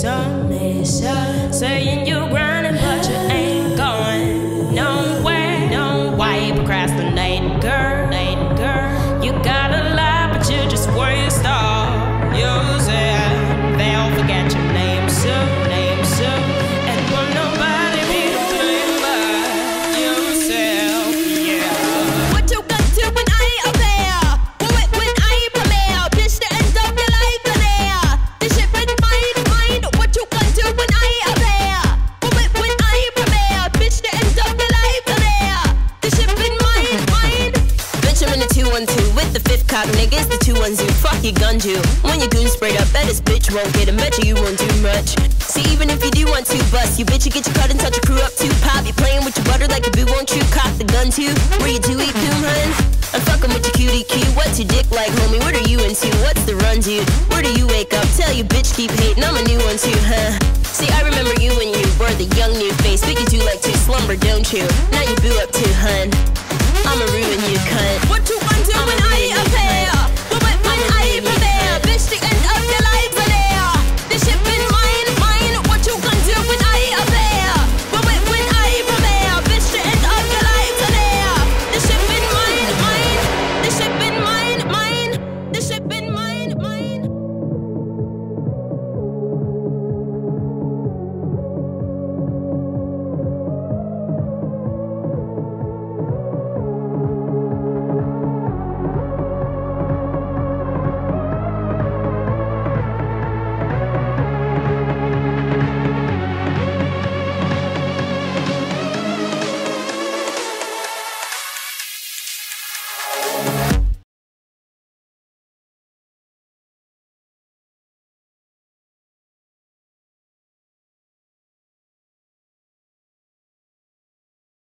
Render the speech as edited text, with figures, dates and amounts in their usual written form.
nation. Saying you grinding, but you ain't going nowhere. No, why you procrastinating, girl? You got a lot, but you just waste all yourself. They'll forget your name soon, and will nobody be to blame but yourself. Yeah. What you got to when I ain't there? When I ain't premiere, bitch, the end of your life in there. This shit with mine. What you got to when I ain't there? When I ain't premiere, bitch, the end of your life in there. This shit with mine. Bitch, I'm in the 212 with the fifth cop niggas, the 210. Fuck your gun, you. When your goon sprayed up, bet this bitch won't get him. Bet you won't do much. See, even if you do want to bust, you bitch, you get your cut and touch your crew up too. Pop, you playing with your butter like a boo, won't you cock the gun too? Where you do eat doom, hun? I'm fucking with your cutie cue. What's your dick like, homie? What are you into? What's the run, dude? Where do you wake up? Tell you bitch keep hating, I'm a new one too, huh? See, I remember you when you were the young new face, but you do like to slumber, don't you? Now you boo up too, hun.